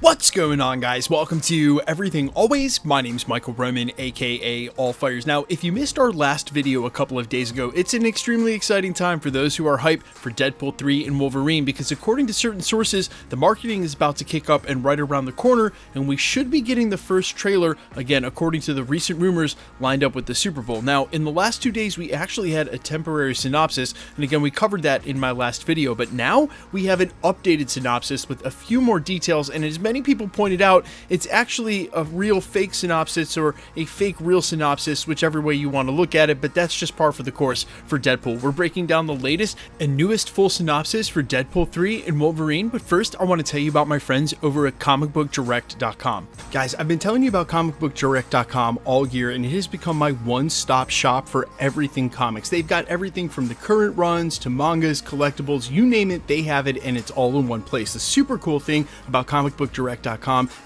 What's going on, guys? Welcome to Everything Always. My name's Michael Roman, aka All Fires. Now, if you missed our last video a couple of days ago, it's an extremely exciting time for those who are hyped for Deadpool 3 and Wolverine, because according to certain sources, the marketing is about to kick up and right around the corner, and we should be getting the first trailer, again, according to the recent rumors lined up with the Super Bowl. Now, in the last 2 days, we actually had a temporary synopsis, and again, we covered that in my last video, but now we have an updated synopsis with a few more details, and as many people pointed out, it's actually a real fake synopsis or a fake real synopsis, whichever way you want to look at it, but that's just par for the course for Deadpool. We're breaking down the latest and newest full synopsis for Deadpool 3 and Wolverine, but first I want to tell you about my friends over at comicbookdirect.com. Guys, I've been telling you about comicbookdirect.com all year, and it has become my one-stop shop for everything comics. They've got everything from the current runs to mangas, collectibles, you name it, they have it, and it's all in one place. The super cool thing about comicbookdirect.com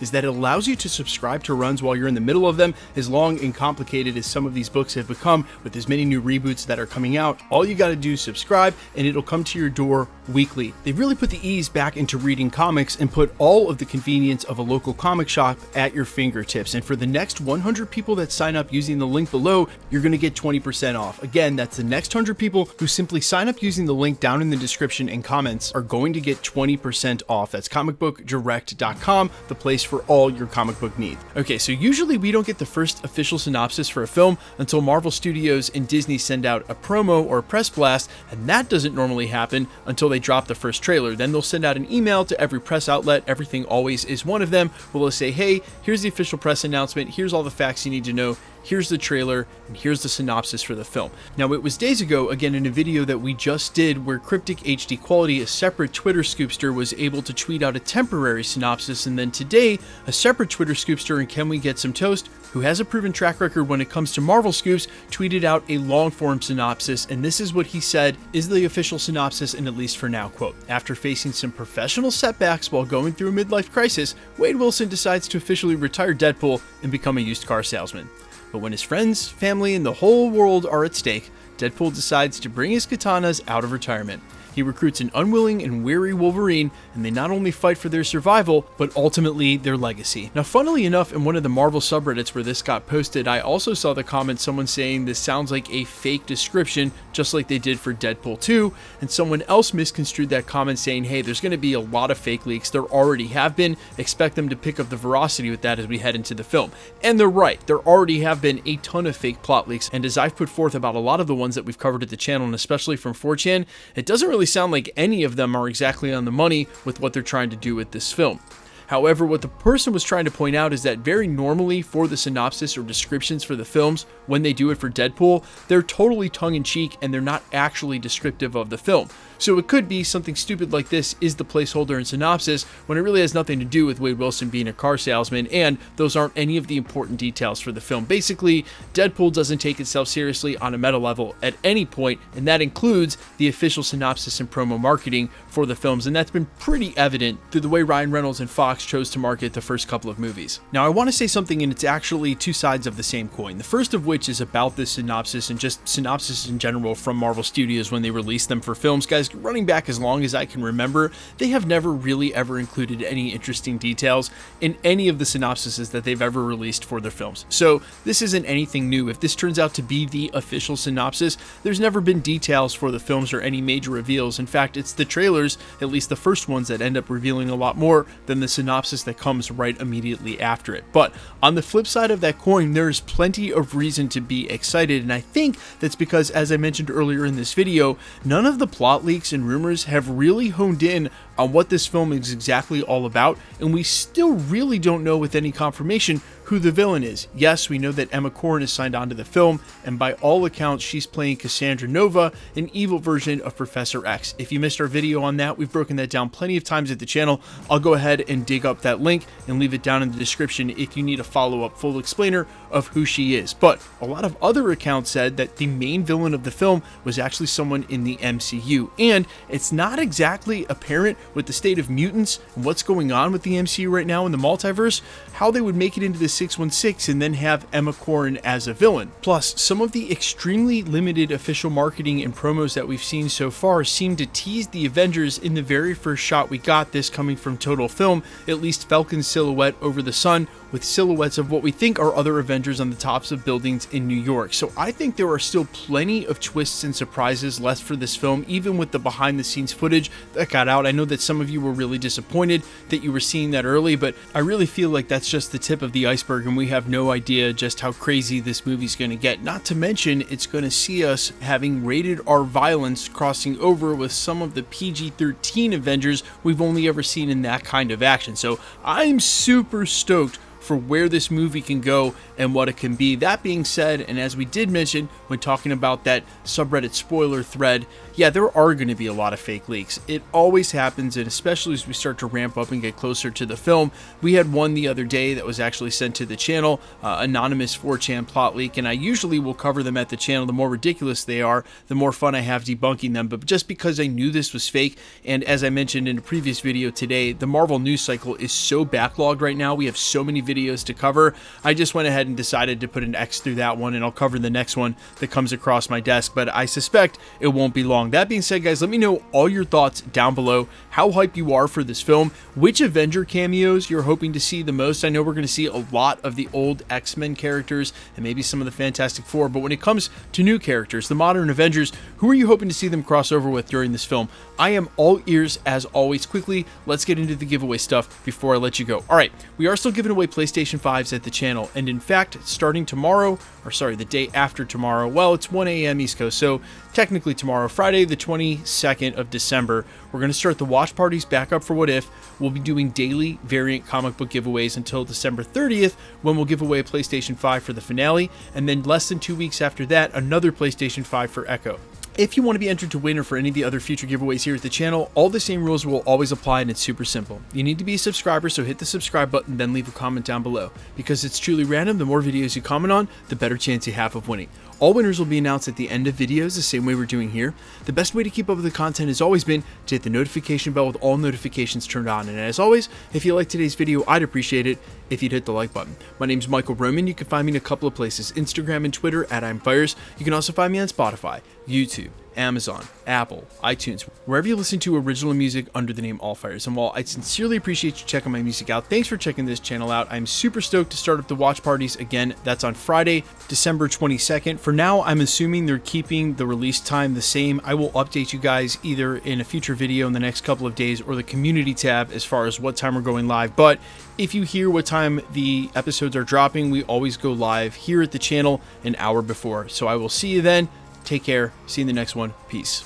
is that it allows you to subscribe to runs while you're in the middle of them. As long and complicated as some of these books have become, with as many new reboots that are coming out, all you got to do is subscribe and it'll come to your door weekly. They've really put the ease back into reading comics and put all of the convenience of a local comic shop at your fingertips. And for the next 100 people that sign up using the link below, you're going to get 20% off. Again, that's the next 100 people who simply sign up using the link down in the description and comments are going to get 20% off. That's comicbookdirect.com, the place for all your comic book needs. Okay, so usually we don't get the first official synopsis for a film until Marvel Studios and Disney send out a promo or a press blast, and that doesn't normally happen until they drop the first trailer. Then they'll send out an email to every press outlet. Everything Always is one of them, where they'll say, hey, here's the official press announcement, here's all the facts you need to know, here's the trailer, and here's the synopsis for the film. Now, it was days ago, again, in a video that we just did, where Cryptic HD Quality, a separate Twitter scoopster, was able to tweet out a temporary synopsis, and then today, a separate Twitter scoopster, and Can We Get Some Toast, who has a proven track record when it comes to Marvel scoops, tweeted out a long-form synopsis, and this is what he said is the official synopsis, and at least for now, quote, after facing some professional setbacks while going through a midlife crisis, Wade Wilson decides to officially retire Deadpool and become a used car salesman. But when his friends, family, and the whole world are at stake, Deadpool decides to bring his katanas out of retirement. He recruits an unwilling and weary Wolverine, and they not only fight for their survival, but ultimately their legacy. Now, funnily enough, in one of the Marvel subreddits where this got posted, I also saw the comment someone saying this sounds like a fake description, just like they did for Deadpool 2, and someone else misconstrued that comment saying, hey, there's going to be a lot of fake leaks. There already have been. Expect them to pick up the veracity with that as we head into the film. And they're right. There already have been a ton of fake plot leaks, and as I've put forth about a lot of the ones that we've covered at the channel, and especially from 4chan, it doesn't really sound like any of them are exactly on the money with what they're trying to do with this film. However, what the person was trying to point out is that very normally for the synopsis or descriptions for the films, when they do it for Deadpool, they're totally tongue-in-cheek and they're not actually descriptive of the film. So it could be something stupid like this is the placeholder and synopsis when it really has nothing to do with Wade Wilson being a car salesman, and those aren't any of the important details for the film. Basically, Deadpool doesn't take itself seriously on a meta level at any point, and that includes the official synopsis and promo marketing for the films, and that's been pretty evident through the way Ryan Reynolds and Fox chose to market the first couple of movies. Now, I want to say something, and it's actually two sides of the same coin. The first of which is about this synopsis and just synopsis in general from Marvel Studios when they release them for films. Guys, running back as long as I can remember, they have never really ever included any interesting details in any of the synopsises that they've ever released for their films. So this isn't anything new. If this turns out to be the official synopsis, there's never been details for the films or any major reveals. In fact, it's the trailers, at least the first ones, that end up revealing a lot more than the synopsis that comes right immediately after it. But on the flip side of that coin, there's plenty of reason to be excited, and I think that's because, as I mentioned earlier in this video, none of the plot leaks and rumors have really honed in on what this film is exactly all about, and we still really don't know with any confirmation who the villain is. Yes, we know that Emma Corrin is signed on to the film, and by all accounts, she's playing Cassandra Nova, an evil version of Professor X. If you missed our video on that, we've broken that down plenty of times at the channel. I'll go ahead and dig up that link and leave it down in the description if you need a follow-up full explainer of who she is. But a lot of other accounts said that the main villain of the film was actually someone in the MCU, and it's not exactly apparent with the state of mutants and what's going on with the MCU right now in the multiverse, how they would make it into the 616 and then have Emma Corrin as a villain. Plus, some of the extremely limited official marketing and promos that we've seen so far seem to tease the Avengers in the very first shot we got, this coming from Total Film, at least Falcon's silhouette over the sun, with silhouettes of what we think are other Avengers on the tops of buildings in New York. So I think there are still plenty of twists and surprises left for this film, even with the behind the scenes footage that got out. I know that some of you were really disappointed that you were seeing that early, but I really feel like that's just the tip of the iceberg and we have no idea just how crazy this movie's going to get. Not to mention, it's going to see us having rated R violence crossing over with some of the PG-13 Avengers we've only ever seen in that kind of action. So I'm super stoked for where this movie can go and what it can be. That being said, and as we did mention when talking about that subreddit spoiler thread, yeah, there are going to be a lot of fake leaks. It always happens, and especially as we start to ramp up and get closer to the film. We had one the other day that was actually sent to the channel, anonymous 4chan plot leak, and I usually will cover them at the channel. The more ridiculous they are, the more fun I have debunking them, but just because I knew this was fake, and as I mentioned in a previous video today, the Marvel news cycle is so backlogged right now, we have so many videos to cover, I just went ahead and decided to put an X through that one, and I'll cover the next one that comes across my desk, but I suspect it won't be long. That being said, guys, let me know all your thoughts down below, how hyped you are for this film, which Avenger cameos you're hoping to see the most. I know we're going to see a lot of the old X-Men characters and maybe some of the Fantastic Four, but when it comes to new characters, the modern Avengers, who are you hoping to see them cross over with during this film? I am all ears as always. Quickly, let's get into the giveaway stuff before I let you go. All right, we are still giving away PlayStation 5s at the channel, and in fact, starting tomorrow, or sorry, the day after tomorrow, well, it's 1 a.m. East Coast, so technically tomorrow, Friday the 22nd of December, we're going to start the watch parties back up for What If. We'll be doing daily variant comic book giveaways until December 30th, when we'll give away a PlayStation 5 for the finale, and then less than 2 weeks after that, another PlayStation 5 for Echo. If you want to be entered to win or for any of the other future giveaways here at the channel, all the same rules will always apply, and it's super simple. You need to be a subscriber, so hit the subscribe button, then leave a comment down below. Because it's truly random, the more videos you comment on, the better chance you have of winning. All winners will be announced at the end of videos, the same way we're doing here. The best way to keep up with the content has always been to hit the notification bell with all notifications turned on. And as always, if you liked today's video, I'd appreciate it if you'd hit the like button. My name's Michael Roman. You can find me in a couple of places, Instagram and Twitter at I'mFires. You can also find me on Spotify, YouTube, Amazon, Apple, iTunes, wherever you listen to original music under the name AllFires. And while I sincerely appreciate you checking my music out, thanks for checking this channel out. I'm super stoked to start up the watch parties again. That's on Friday, December 22nd. For now, I'm assuming they're keeping the release time the same. I will update you guys either in a future video in the next couple of days or the community tab as far as what time we're going live. But if you hear what time the episodes are dropping, we always go live here at the channel an hour before. So I will see you then. Take care. See you in the next one. Peace.